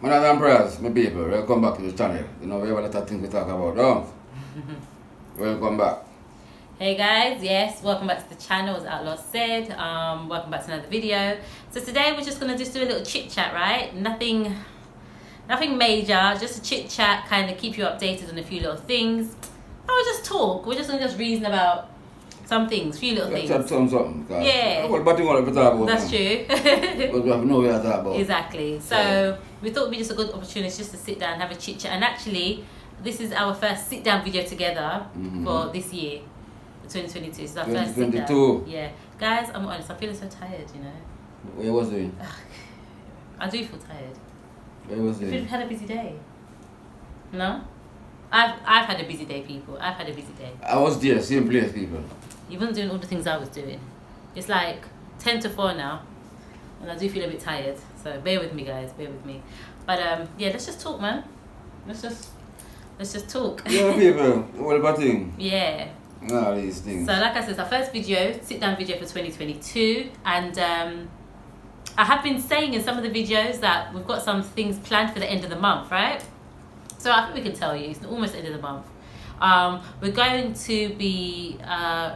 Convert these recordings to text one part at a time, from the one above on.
Manners and prayers, my people, welcome back to the channel. You know, we have a lot of things to talk about, don't Welcome back. Hey guys, yes, welcome back to the channel, as Outlaw said. Welcome back to another video. So today we're just gonna do a little chit chat, right? Nothing major, just a chit chat, kind of keep you updated on a few little things. We'll just talk. We're just gonna reason about some things, few little things. Something. Yeah. But you want to talk about. That's true. But we have no way to talk about. Exactly. So we thought it'd be just a good opportunity just to sit down and have a chit chat. And actually, this is our first sit down video together for this year, 2022. It's our first sit down. Yeah, guys, I'm honest. I'm feeling so tired. You know. What was doing? I do feel tired. What was doing? You've had a busy day. No. I've had a busy day, people. I've had a busy day. I was there, same place, people. You wasn't doing all the things I was doing. It's like 10 to 4 now, and I do feel a bit tired. So bear with me, guys. Bear with me. But yeah, let's just talk, man. Let's just talk. Yeah, people. What about thing? Yeah. All these things. So like I said, it's our first video, sit down video for 2022, and I have been saying in some of the videos that we've got some things planned for the end of the month, right? So I think we can tell you it's almost the end of the month. We're going to be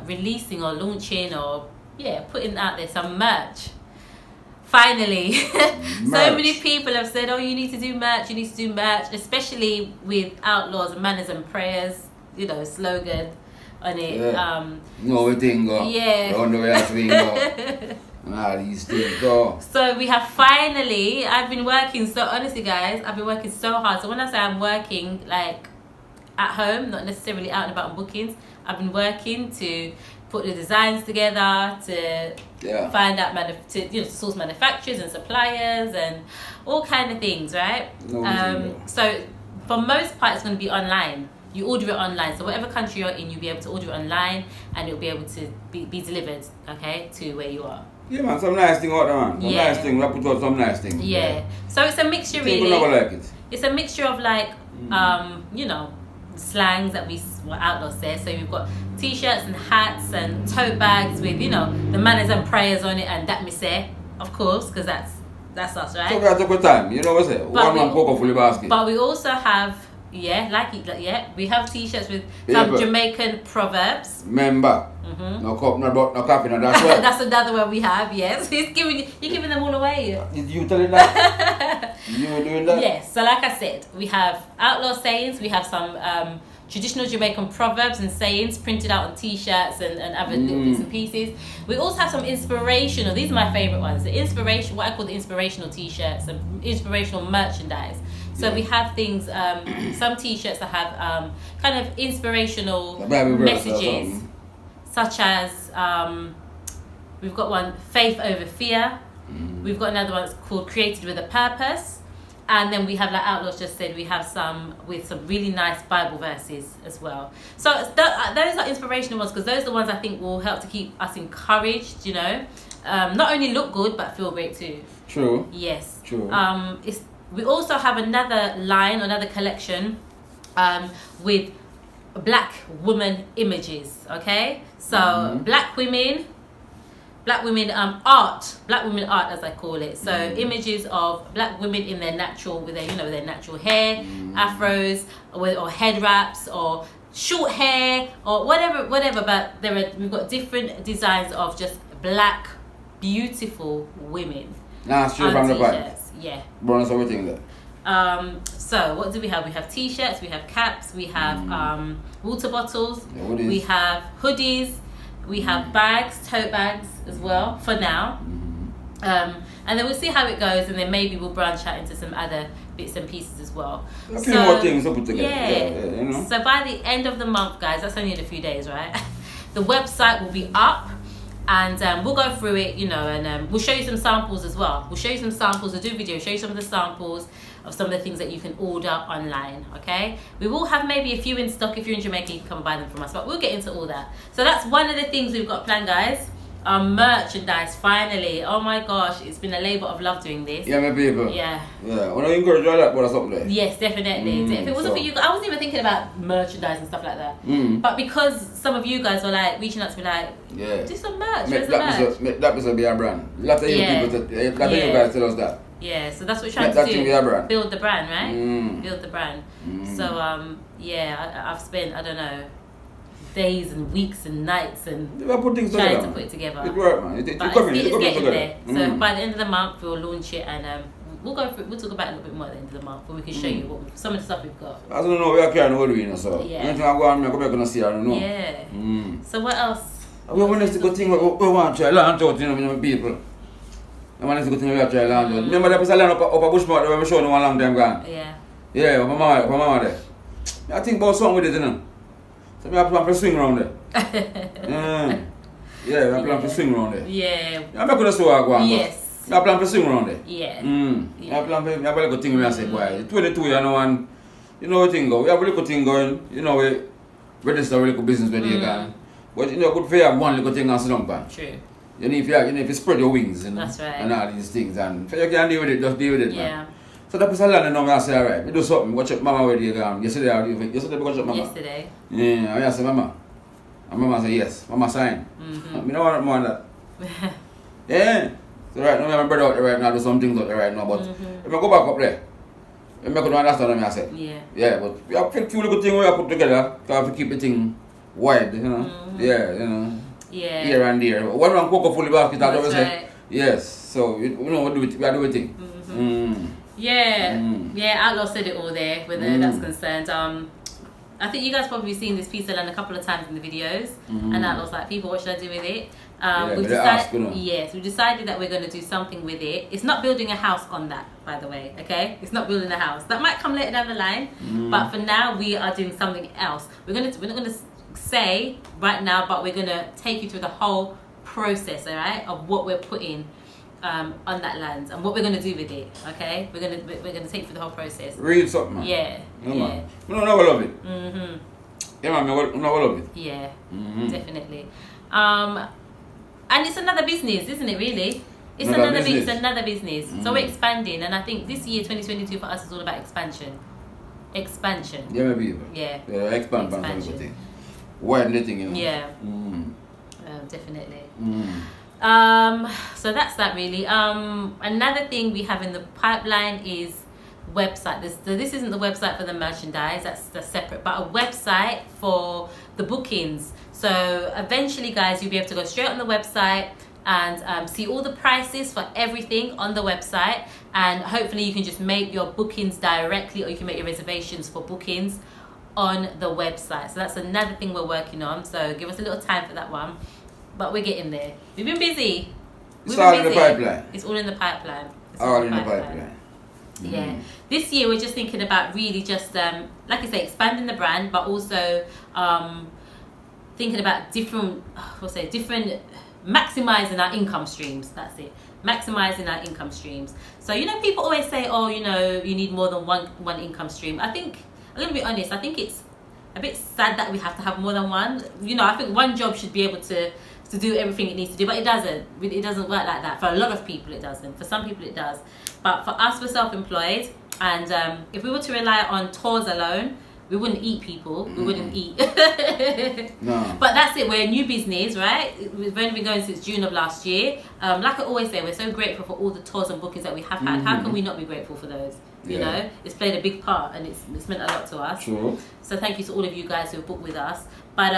releasing or launching or putting out there some merch. Finally. So many people have said, oh, you need to do merch, especially with Outlaws, Manners and Prayers, you know, slogan on it. Yeah. No thing go. Yeah. On the way as we go. And all these things go. So we have finally, I've been working, so honestly guys, I've been working so hard. So when I say I'm working like at home, not necessarily out and about on bookings, I've been working to put the designs together, to find out, to source manufacturers and suppliers and all kind of things, right? So for most part, it's going to be online. You order it online, so whatever country you're in, you'll be able to order it online, and it'll be able to be delivered, okay, to where you are. Yeah, man, some nice thing out there, man. Some nice thing. We have put out some nice things. Yeah. So it's a mixture, really. People never like it. It's a mixture of like, you know, slangs that what Outlaw says. So we've got t-shirts and hats and tote bags with, you know, the Manners and Prayers on it, and datmisehtv, of course, because that's us, right? So we have to put time. You know what I say? One man poke fully basket. But we also have. We have t-shirts with some Jamaican proverbs. Remember, no cup, no butt, no coffee, no that's what. That's another one we have. Yes, you're giving them all away. Did you telling that? You were doing that? Yes. So like I said, we have Outlaw sayings. We have some traditional Jamaican proverbs and sayings printed out on t-shirts and other little bits and pieces. We also have some inspirational. These are my favorite ones. The what I call the inspirational t-shirts and inspirational merchandise. So we have things, some t-shirts that have kind of inspirational messages, such as we've got one, faith over fear. We've got another one that's called created with a purpose. And then we have, like Outlaws just said, we have some with some really nice Bible verses as well. So those are inspirational ones, because those are the ones I think will help to keep us encouraged, you know. Not only look good, but feel great too. True. Yes. True. We also have another line, another collection with black woman images, okay? So black women art as I call it. So images of black women in their natural, with their natural hair, afros, or head wraps, or short hair, or whatever. But we've got different designs of just black, beautiful women. Straight from the back. Yeah. Bonus everything there. So what do we have? We have t-shirts, we have caps, we have water bottles, we have hoodies, we have bags, tote bags as well for now. And then we'll see how it goes, and then maybe we'll branch out into some other bits and pieces as well. A few more things to put together. Yeah, you know? So by the end of the month, guys, that's only in a few days, right? The website will be up. And we'll go through it, you know, and we'll show you some samples as well. We'll show you some samples, we'll do video, show you some of the samples of some of the things that you can order online, okay? We will have maybe a few in stock. If you're in Jamaica, you can come buy them from us, but we'll get into all that. So that's one of the things we've got planned, guys. Merchandise, finally. Oh my gosh, it's been a labour of love doing this. Yeah, my people. Yeah. Yeah, when I encourage you that, but something there. Yes, definitely. If it wasn't for you, I wasn't even thinking about merchandise and stuff like that. But because some of you guys were like reaching out to me, like, do some merch. That be a brand. A lot of you people, you guys tell us that. Yeah, so that's what we're trying That to thing do. be a brand. Build the brand, right? Mm. Build the brand. Mm. So I've spent, I don't know, days and weeks and nights and put things trying together. to put it together. It work, man. It's But coming. it's It's coming getting together. there. So by the end of the month, we'll launch it, and we'll talk about it a little bit more at the end of the month, where we can show you some of the stuff we've got. I don't know we are carrying what we know, so Yeah. anything I go on, I go back and see, I don't know. Yeah. So what else? We want to go thing we want to try launch out, you know, people. I want to go thing we have to try launch out. Remember that place I land up a bushmouth when we showed them one long time gone? Yeah. Yeah, my mama there. I think about something with it, you know. So I plan to swing around there. Yeah, I plan to swing around there. Yeah. I'm not going to show I go on. Yes. I plan to swing around there. Yeah. I plan to have a little thing where I say, boy, 22 you know, and you know what thing go. We have a little thing going, you know, we register a little business with you can. But you know, good for you have one little thing and sit down pan. True. You need to spread your wings, you know. That's right. And all these things, and if you can deal with it, just deal with it, Yeah. man. So that person landed now, I say, alright, we do something, watch up mama where you go. Yesterday we watch up mama. Yesterday. Yeah, I say mama. And mama say yes. Mama sign. I don't want more than that. Yeah. So right now we have my brother out there right now, do some things out there right now, but if I go back up there, if I could understand what I say. Yeah. Yeah, but we have a few little things we have put together to keep the thing wide, you know. Yeah, you know. Yeah. Here and there. One man cocoa fully basket, I always say. Right. Yes. So we know what do it. We are doing thing. Yeah. Yeah. Outlaw said it all there, where that's concerned. I think you guys probably seen this piece I learned a couple of times in the videos, and Outlaw's like, people, what should I do with it? We've decided, yes, we decided that we're going to do something with it. It's not building a house on that, by the way, okay? It's not building a house. That might come later down the line, but for now we are doing something else. We're not going to say right now, but we're going to take you through the whole process, all right, of what we're putting on that land and what we're going to do with it, okay? We're going to take you through the whole process. Read something, man. Yeah. No, yeah. man. No, I love it. Yeah, man, I love it. Yeah, definitely. And it's another business, isn't it, really? It's another business. So we're expanding, and I think this year, 2022, for us is all about expansion. Expansion. Yeah, maybe. Yeah. Expansion. Widen the thing, you know. Yeah. Definitely. So that's that, really. Another thing we have in the pipeline is website. This isn't the website for the merchandise, that's separate, but a website for the bookings. So eventually, guys, you'll be able to go straight on the website and see all the prices for everything on the website, and hopefully you can just make your bookings directly, or you can make your reservations for bookings on the website. So that's another thing we're working on, so give us a little time for that one, but we're getting there. We've been busy. It's all in the pipeline. It's all in the pipeline. All in the pipeline. Yeah. This year we're just thinking about really just like I say, expanding the brand, but also thinking about different maximizing our income streams. That's it. Maximizing our income streams. So, you know, people always say, oh, you know, you need more than one income stream. I think, I'm gonna be honest, I think it's a bit sad that we have to have more than one. You know, I think one job should be able to do everything it needs to do, but it doesn't. It doesn't work like that. For a lot of people it doesn't. For some people it does. But for us, we're self-employed, and if we were to rely on tours alone, we wouldn't eat, people. We wouldn't eat. No. But that's it. We're a new business, right? We've only been going since June of last year. Like I always say, we're so grateful for all the tours and bookings that we have had. How can we not be grateful for those? You know, it's played a big part, and it's meant a lot to us. True. So thank you to all of you guys who have booked with us. But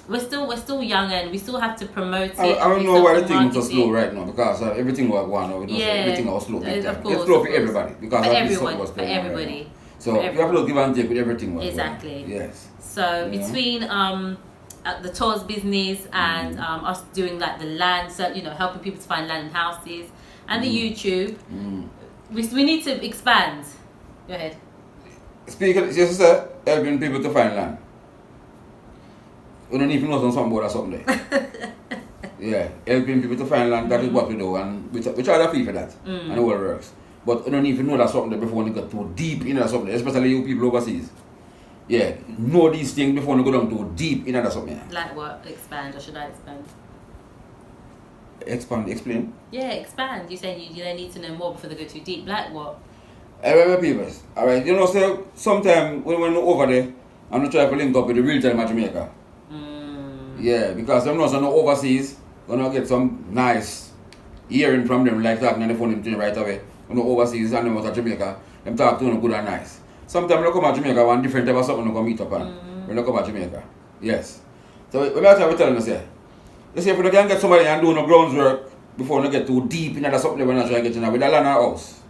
we're still young, and we still have to promote it. I don't know why the thing is slow right now, because everything was going on. Everything was slow. Of course, it's slow for everybody, because for everyone, for everybody. Right, so you have to give and take with everything. Exactly. Yes. So between the tours business and us doing like the land, so you know, helping people to find land and houses, and the YouTube, we need to expand. Go ahead. Speaking, yes, sir, helping people to find land. We don't even know something about that something there. Yeah, helping people to find land, that is what we do, and we charge a fee for that, and it all works. But we don't even know that something there before we get too deep into that something, especially you people overseas. Yeah, know these things before we go down too deep into that something. Like what? Expand, or should I expand? Expand, explain. Yeah, expand. You said you don't need to know more before they go too deep. Like what? I remember people, alright, you know, so sometimes when we're over there, I'm not trying to link up with the real time at Jamaica. Yeah, because I'm not overseas, gonna get some nice hearing from them like that, and the phone them right away. overseas and them out of Jamaica, them talk to them good and nice. Sometimes they come to Jamaica, one different type of something they come meet up on when they come to Jamaica. Yes. So when I tell them, say, if you can get somebody and do no groundwork before you get too deep in that something when you try to get in with a land house.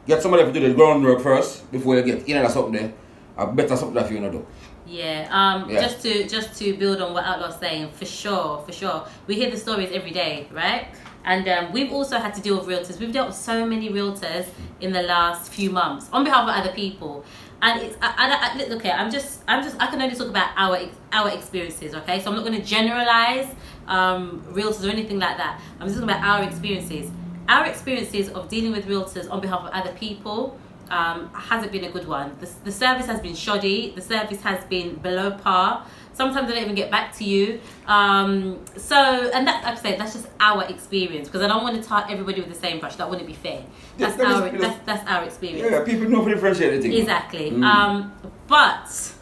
Get somebody to do the groundwork first before you get in that something there. A better something that you do. Yeah. Just to build on what Outlaw's saying, for sure. We hear the stories every day, right? And we've also had to deal with realtors. We've dealt with so many realtors in the last few months on behalf of other people. And it's look here. I can only talk about our experiences. Okay, so I'm not going to generalize realtors or anything like that. I'm just talking about our experiences. Our experiences of dealing with realtors on behalf of other people hasn't been a good one. The service has been shoddy. The service has been below par. Sometimes they don't even get back to you. And that, like I said, that's just our experience, because I don't want to tar everybody with the same brush. That wouldn't be fair. That's our experience. Yeah, people know for differentiate anything. Exactly. But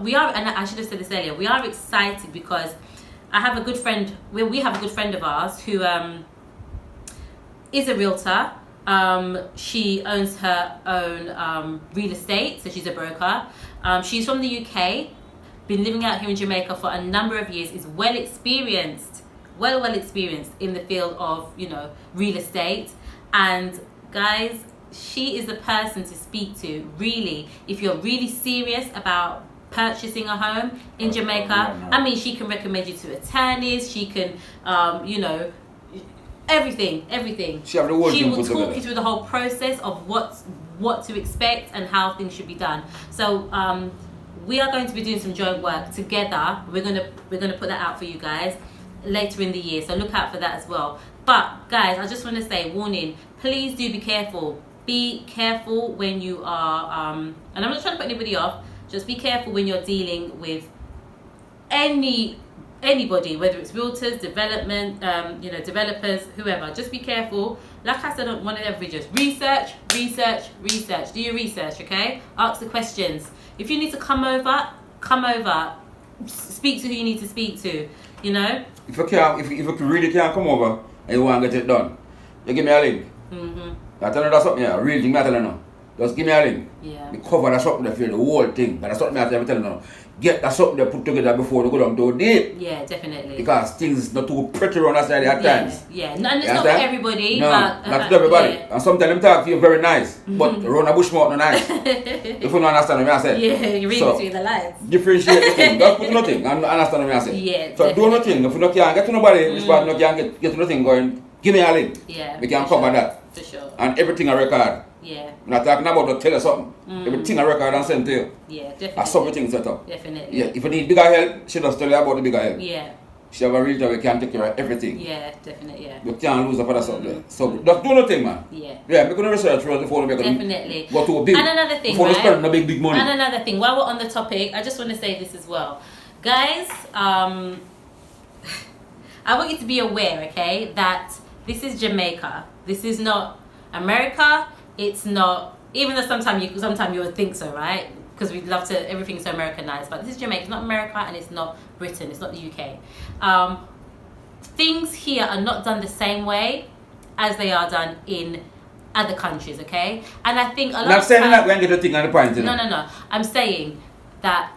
we are, and I should have said this earlier, we are excited because I have a good friend. We have a good friend of ours who is a realtor. She owns her own real estate, so she's a broker. She's from the UK, been living out here in Jamaica for a number of years, is well experienced in the field of, real estate. And guys, she is the person to speak to, really, if you're really serious about purchasing a home in Jamaica. I mean, she can recommend you to attorneys, she can, everything. She will talk you through the whole process of what to expect and how things should be done. So we are going to be doing some joint work together. We're gonna put that out for you guys later in the year, so look out for that as well. But guys, I just want to say, warning, please do be careful. Be careful when you are and I'm not trying to put anybody off, just be careful when you're dealing with anybody, whether it's realtors, developers, whoever. Just be careful. Like I said on one of their videos, research. Do your research, okay? Ask the questions. If you need to come over. Speak to who you need to speak to. If you really can't come over and you want to get it done, you give me a link. I tell you that's something, real thing I tell you now. Just give me a link. Yeah. The cover that's something there, the whole thing. That's something I tell you now. Get that something there put together before you go down too deep. Yeah, definitely. Because things not too pretty around that side at times. Yeah, and it's not for everybody. No, but, not to everybody. Yeah. And sometimes them talk to you very nice, but around a bush mouth not nice. If you don't understand what I say. Yeah, you read between the lines. Differentiate the thing. Just put nothing and understand what I say. Yeah, so do nothing. If you don't can't get to nobody, which part you can't get to nothing going, give me a link. Yeah. We can cover that. For sure. And everything I record. Yeah. I'm not talking about to tell you something. Everything I record and send to you. Yeah, definitely. I saw everything set up. Definitely. Yeah. If you need bigger help, she just tell you about the bigger help. Yeah. She have a realtor we can take care of everything. Yeah, definitely, yeah. You can't lose up for that something. So just do nothing, man. Yeah. Yeah, we're gonna research first before we definitely go to a big. And another thing, before we spend the big money. And another thing, while we're on the topic, I just want to say this as well. Guys, I want you to be aware, okay, that this is Jamaica. This is not America. It's not, even though sometimes you would think so, right? Because we'd love to, everything's so Americanized, but this is Jamaica. It's not America, and it's not Britain. It's not the UK. Things here are not done the same way as they are done in other countries, okay? And I think a lot of times... Not saying that we ain't get a thing on the point, you know? No. I'm saying that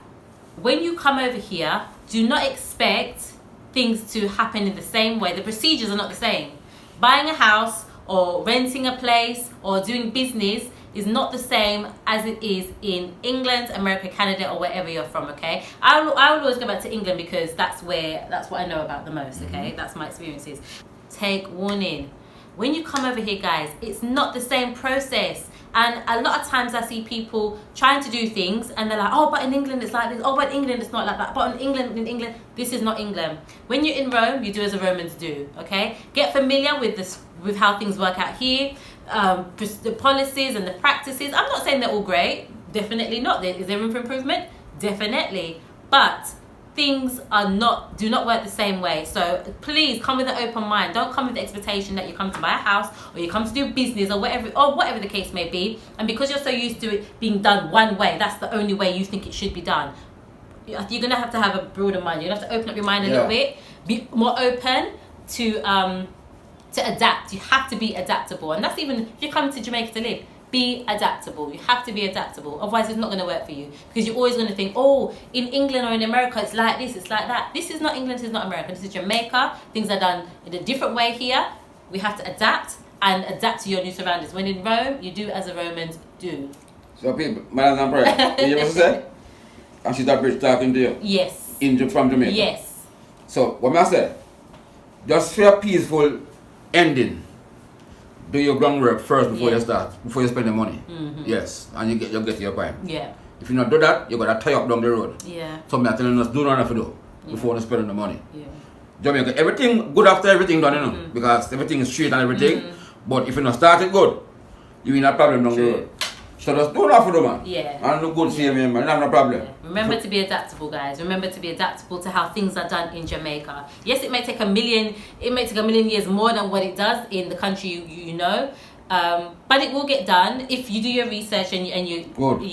when you come over here, do not expect things to happen in the same way. The procedures are not the same. Buying a house or renting a place or doing business is not the same as it is in England, America, Canada, or wherever you're from, okay? I will always go back to England because that's what I know about the most, okay? That's my experiences. Take warning. When you come over here, guys, it's not the same process. And a lot of times I see people trying to do things and they're like, oh, but in England it's like this. Oh, but in England it's not like that. But in England, this is not England. When you're in Rome, you do as the Romans do, okay? Get familiar with how things work out here, the policies and the practices. I'm not saying they're all great. Definitely not. Is there room for improvement? Definitely. But things do not work the same way. So please come with an open mind. Don't come with the expectation that you come to buy a house or you come to do business or whatever the case may be, and because you're so used to it being done one way, that's the only way you think it should be done. You're gonna have to have a broader mind. You're gonna have to open up your mind a little bit, be more open to to adapt. You have to be adaptable, and that's even if you come to Jamaica to live. Be adaptable. You have to be adaptable. Otherwise, it's not going to work for you because you're always going to think, oh, in England or in America, it's like this, it's like that. This is not England. This is not America. This is Jamaica. Things are done in a different way here. We have to adapt and adapt to your new surroundings. When in Rome, you do as the Romans do. So people, Madam and prayer. You hear what I say? And she's that bitch talking to you. Yes. From Jamaica. Yes. So what I say? Just for a peaceful ending. Do your groundwork first before you start, before you spend the money. Yes, and you get your point. Yeah. If you not do that, you gotta tie up down the road. Yeah. So I'm telling us, do not have to do before you spend the money. Yeah. Jamaica, everything good after everything done, you know, because everything is straight and everything. But if you not start it good, you will have problem down the road. So just do not for do, man. Yeah. And no good see me, man. Have no problem. Yeah. Remember to be adaptable, guys. Remember to be adaptable to how things are done in Jamaica. Yes, it may take a million years more than what it does in the country you know. But it will get done if you do your research and you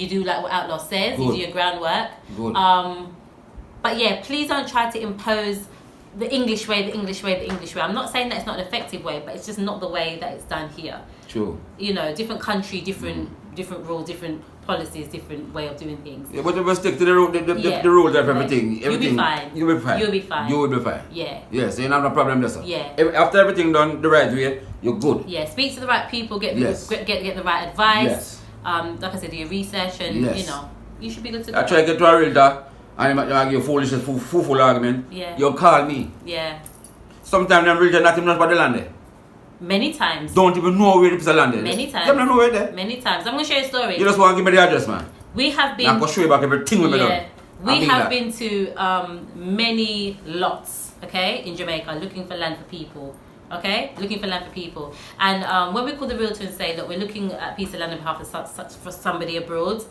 do like what Outlaw says. You do your groundwork. Good. But yeah, please don't try to impose the English way. I'm not saying that it's not an effective way, but it's just not the way that it's done here. True. You know, different country, different rules, different policies, different way of doing things. Yeah, but if you stick to the rules of everything, You'll be fine. You'll be fine. You'll be fine. You will be fine. Yeah. Yes, you don't have no problem there, sir. Yeah. After everything done the right way, you're good. Yeah, speak to the right people, get the right advice. Yes. Like I said, do your research and you know, you should be good to go. I try to get to a realtor and you argue foolish fool argument. Yeah. You call me. Yeah. Sometimes them realtor not even know about the land there. Many times. Don't even know where the piece of land is. Many times. You don't know where there. Many times. I'm gonna share a story. You just want to give me the address, man. We have been. I'm gonna show you back everything we've done. We have been to many lots, okay, in Jamaica, looking for land for people. Okay, looking for land for people, and when we call the realtor and say, look, we're looking at a piece of land on behalf of for somebody abroad,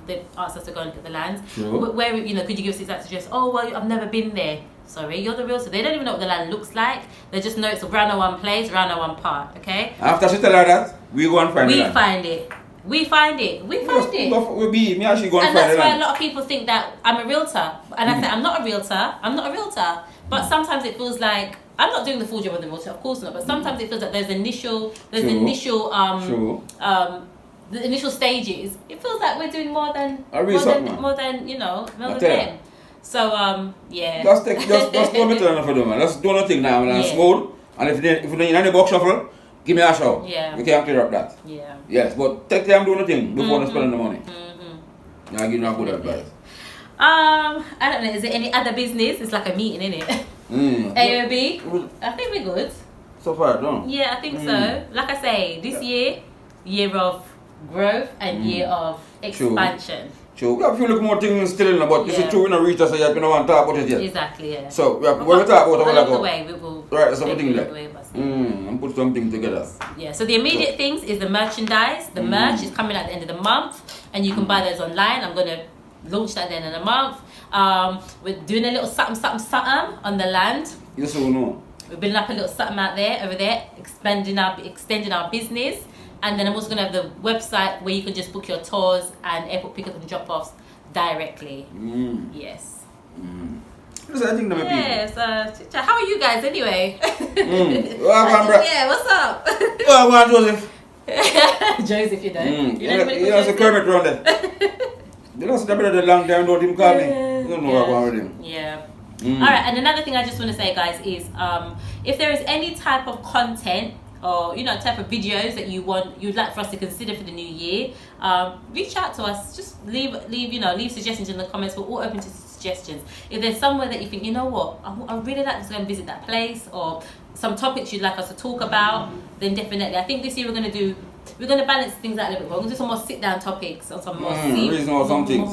they've asked us to go and look at the land. Sure. Where, you know, could you give us the exact address? Oh, well, I've never been there. Sorry, you're the realtor. They don't even know what the land looks like. They just know it's around one place, around one part. Okay. After she tell her that, we go and find the land. We find it. Me actually go and find the land. And that's why a lot of people think that I'm a realtor, and I say I'm not a realtor. But sometimes it feels like I'm not doing the full job of the realtor, of course not. But sometimes it feels like there's initial the initial stages. It feels like we're doing more than you know, more than them. So yeah. Just do a bit of for them, man. Let's do nothing now, man. Smooth. And if you need any box shuffle, give me a shout. Yeah. We can clear up that. Yeah. Yes, but take time doing nothing before spending the money. I'll give you a good advice. I don't know, is there any other business? It's like a meeting, isn't it? AOB? I think we're good. So far, don't. Yeah, I think so. Like I say, this year of growth and year of expansion. True. We have a few more things still in, but it's true we don't reach us, so you don't want to talk about it yet. Exactly, yeah. So when we talk about it, along the way, we will something like and put something together. Yeah, so the immediate things is the merchandise. The merch is coming at the end of the month, and you can buy those online. I'm going to launch that at the end of the month. We're doing a little something on the land. Yes or no? We're building up a little something over there, extending our business. And then I'm also going to have the website where you can just book your tours and airport pickup and drop-offs directly. Yes. That's I think people. Yes. How are you guys anyway? Yeah, what's up? Well, I'm Joseph. Joseph, you know. You know, it's a Kermit around there. You know, it's a long time, don't even call me. You don't know what I'm going with him. Yeah. Alright, and another thing I just want to say, guys, is if there is any type of content or type of videos that you'd like for us to consider for the new year, reach out to us. Just leave suggestions in the comments. We're all open to suggestions. If there's somewhere that you think, you know what, I really like to go and visit that place, or some topics you'd like us to talk about, then definitely. I think this year we're going to balance things out a little bit more. We're going to do some more sit-down topics on some more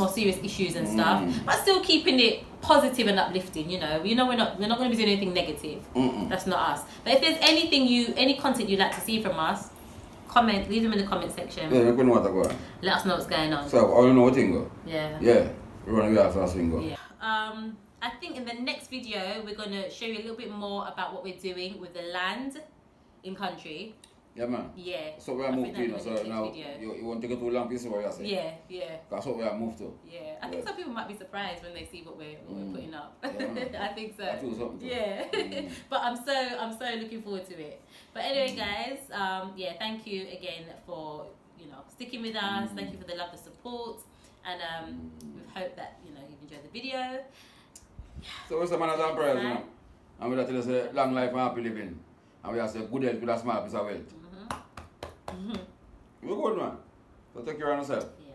serious issues and stuff, but still keeping it positive and uplifting. We're not going to be doing anything negative. That's not us. But if there's any content you'd like to see from us, leave them in the comment section. Yeah, we know what to go. Let us know what's going on. So, all you know what thing go? Yeah. We're running away after us thing go. Yeah. I think in the next video we're going to show you a little bit more about what we're doing with the land in country. Yeah, man. Yeah. So we are I moved think to, that's so the next now video. you won't take it too long, piece of what you're saying. Yeah. That's what we are moved to. Yeah, I think some people might be surprised when they see what we're putting up. Yeah. I think so. I feel something too. Yeah, but I'm so looking forward to it. But anyway, guys, yeah, thank you again for sticking with us. Thank you for the love, the support, and we hope that you've enjoyed the video. So what's the manners and prayers, you know? And we tell us long life and happy living, and we have say good health with a small piece of wealth. You good, man. So take care of yourself. Yeah.